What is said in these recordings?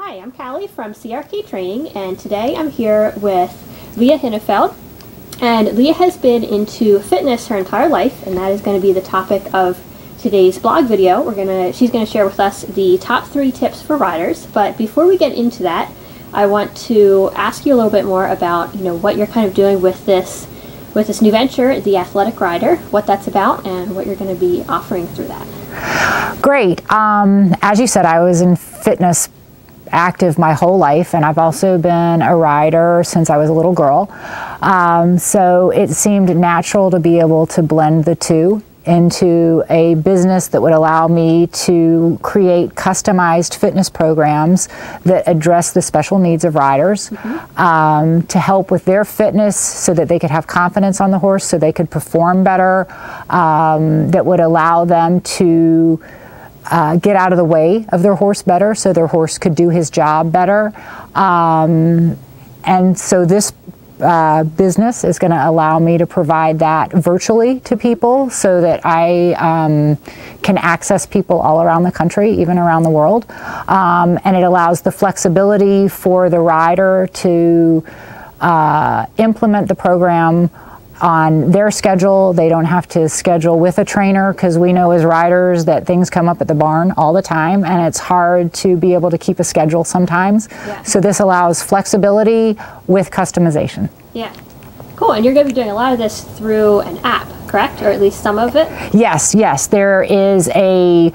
Hi, I'm Callie from CRK Training, and today I'm here with Leah Hinnefeld. And Leah has been into fitness her entire life, and that is going to be the topic of today's blog video. She's going to share with us the top 3 tips for riders. But before we get into that, I want to ask you a little bit more about what you're kind of doing with this new venture, the Athletic Rider, what that's about, and what you're going to be offering through that. Great. As you said, I was in fitness active my whole life, and I've also been a rider since I was a little girl. So it seemed natural to be able to blend the two into a business that would allow me to create customized fitness programs that address the special needs of riders, to help with their fitness so that they could have confidence on the horse, so they could perform better, that would allow them to get out of the way of their horse better so their horse could do his job better. And so this business is going to allow me to provide that virtually to people so that I can access people all around the country, even around the world. And it allows the flexibility for the rider to implement the program on their schedule. They don't have to schedule with a trainer, because we know as riders that things come up at the barn all the time, and it's hard to be able to keep a schedule sometimes. Yeah. So this allows flexibility with customization. Yeah. Cool. And you're going to be doing a lot of this through an app, correct? Or at least some of it? Yes, yes. There is a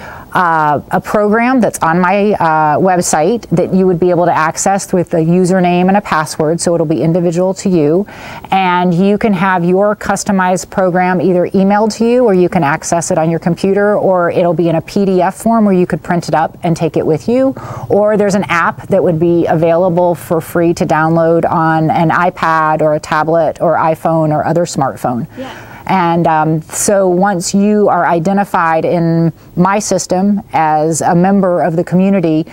program that's on my website that you would be able to access with a username and a password, so it'll be individual to you. And you can have your customized program either emailed to you, or you can access it on your computer, or it'll be in a PDF form where you could print it up and take it with you. Or there's an app that would be available for free to download on an iPad or a tablet or iPhone or other smartphone. Yeah. And so once you are identified in my system as a member of the community,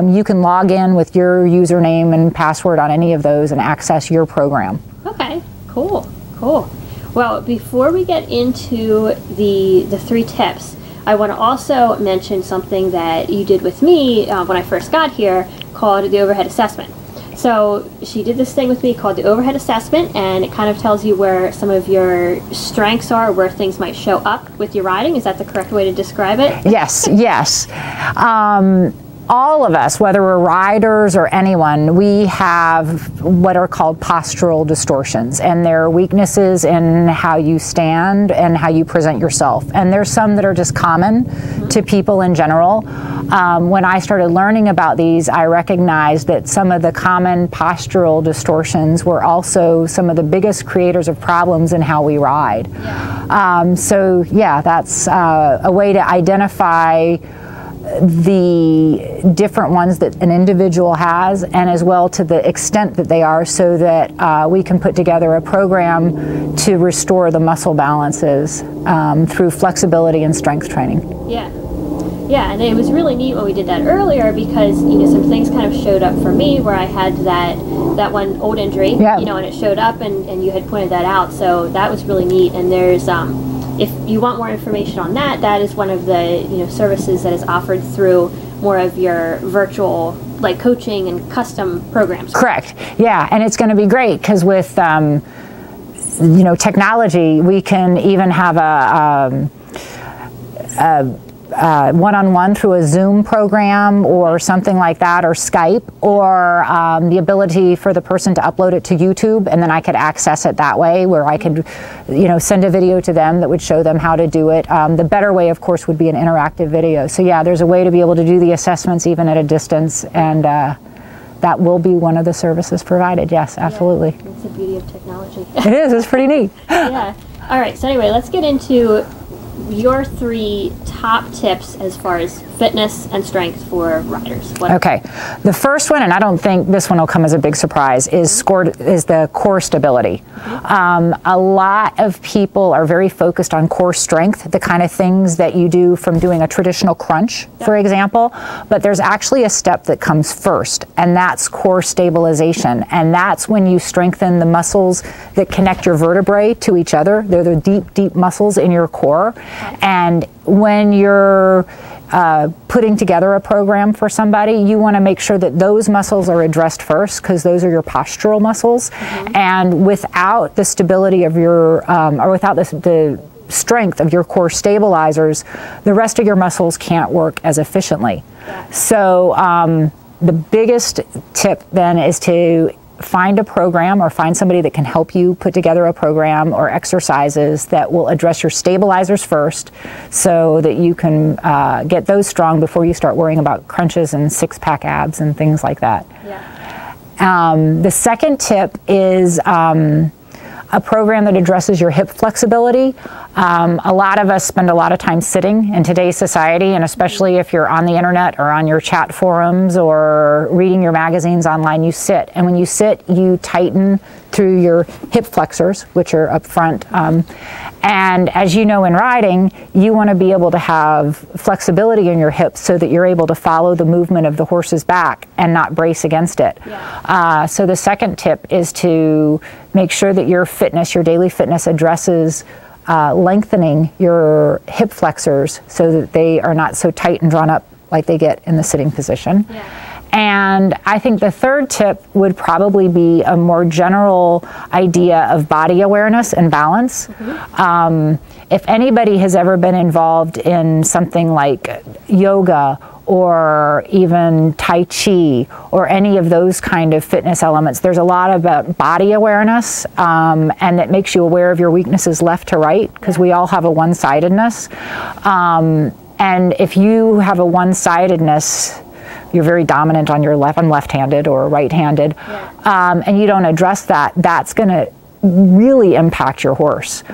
you can log in with your username and password on any of those and access your program. Okay, cool, cool. Well, before we get into the 3 tips, I want to also mention something that you did with me when I first got here, called the overhead assessment. So she did this thing with me called the overhead assessment, and it kind of tells you where some of your strengths are, where things might show up with your riding. Is that the correct way to describe it? Yes, yes. All of us, whether we're riders or anyone, we have what are called postural distortions, and they're weaknesses in how you stand and how you present yourself. And there's some that are just common to people in general. When I started learning about these, I recognized that some of the common postural distortions were also some of the biggest creators of problems in how we ride. Yeah. So yeah, that's a way to identify the different ones that an individual has, and as well to the extent that they are, so that we can put together a program to restore the muscle balances through flexibility and strength training. Yeah. Yeah, and it was really neat when we did that earlier, because some things kind of showed up for me where I had that one old injury, and it showed up, and you had pointed that out, so that was really neat. And there's if you want more information on that, that is one of the services that is offered through more of your virtual coaching and custom programs. Correct. Yeah, and it's going to be great because with technology, we can even have a one-on-one through a Zoom program or something like that, or Skype, or the ability for the person to upload it to YouTube, and then I could access it that way, where I could send a video to them that would show them how to do it. The better way, of course, would be an interactive video. So yeah, there's a way to be able to do the assessments even at a distance, and that will be one of the services provided. Yes, absolutely. Yeah, that's the beauty of technology. It is. It's pretty neat. Yeah. All right. So anyway, let's get into your 3 top tips as far as fitness and strength for riders. Okay. The first one, and I don't think this one will come as a big surprise, is the core stability. A lot of people are very focused on core strength, the kind of things that you do from doing a traditional crunch, for example, but there's actually a step that comes first, and that's core stabilization. And that's when you strengthen the muscles that connect your vertebrae to each other. They're the deep, deep muscles in your core. And when you're putting together a program for somebody, you want to make sure that those muscles are addressed first, because those are your postural muscles. And without the stability of your, or without the strength of your core stabilizers, the rest of your muscles can't work as efficiently. So the biggest tip then is to find a program or find somebody that can help you put together a program or exercises that will address your stabilizers first, so that you can get those strong before you start worrying about crunches and six-pack abs and things like that. The second tip is a program that addresses your hip flexibility. A lot of us spend a lot of time sitting in today's society, and especially if you're on the internet or on your chat forums or reading your magazines online, you sit. And when you sit, you tighten through your hip flexors, which are up front. And as you know, in riding, you want to be able to have flexibility in your hips so that you're able to follow the movement of the horse's back and not brace against it. So the second tip is to make sure that your fitness, your daily fitness, addresses lengthening your hip flexors so that they are not so tight and drawn up like they get in the sitting position. And I think the third tip would probably be a more general idea of body awareness and balance. If anybody has ever been involved in something like yoga or even Tai Chi or any of those kind of fitness elements, there's a lot about body awareness, and it makes you aware of your weaknesses left to right, because we all have a one-sidedness. And if you have a one-sidedness, you're very dominant on your left, I'm left-handed or right-handed, and you don't address that, that's going to really impact your horse.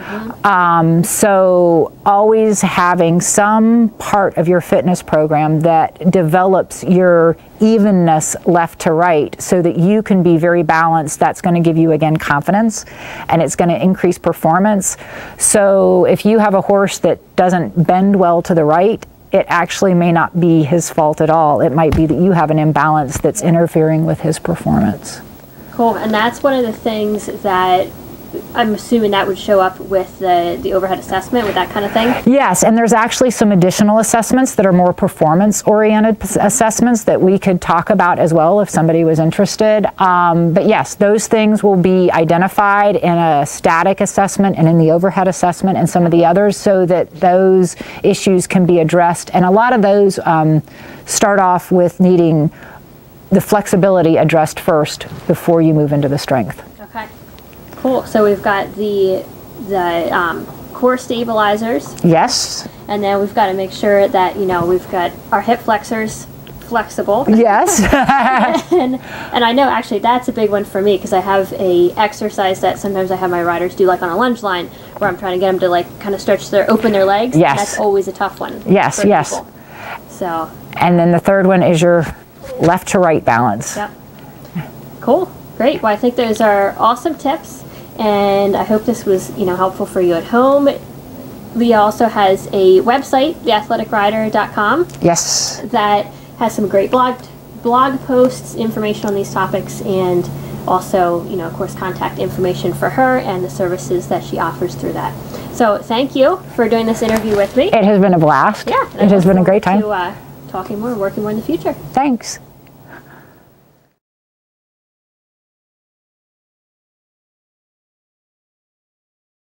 So always having some part of your fitness program that develops your evenness left to right so that you can be very balanced, that's going to give you, again, confidence, and it's going to increase performance. So if you have a horse that doesn't bend well to the right, it actually may not be his fault at all. It might be that you have an imbalance that's interfering with his performance. Cool, and that's one of the things that I'm assuming that would show up with the overhead assessment, with that kind of thing? Yes, and there's actually some additional assessments that are more performance-oriented assessments that we could talk about as well if somebody was interested. But yes, those things will be identified in a static assessment and in the overhead assessment and some of the others, so that those issues can be addressed. And a lot of those start off with needing the flexibility addressed first before you move into the strength. Okay. Cool. So we've got the core stabilizers. Yes. And then we've got to make sure that, you know, we've got our hip flexors flexible. Yes. and I know actually that's a big one for me, because I have a exercise that sometimes I have my riders do, like on a lunge line, where I'm trying to get them to like kind of open their legs. Yes. That's always a tough one. Yes. Yes. People. So. And then the third one is your left to right balance. Yep. Cool. Great. Well, I think those are awesome tips, and I hope this was, you know, helpful for you at home. Leah also has a website, theathleticrider.com. Yes. That has some great blog posts, information on these topics, and also, you know, of course, contact information for her and the services that she offers through that. So thank you for doing this interview with me. It has been a blast. Yeah. It has been a great time. To, talking more and working more in the future. Thanks.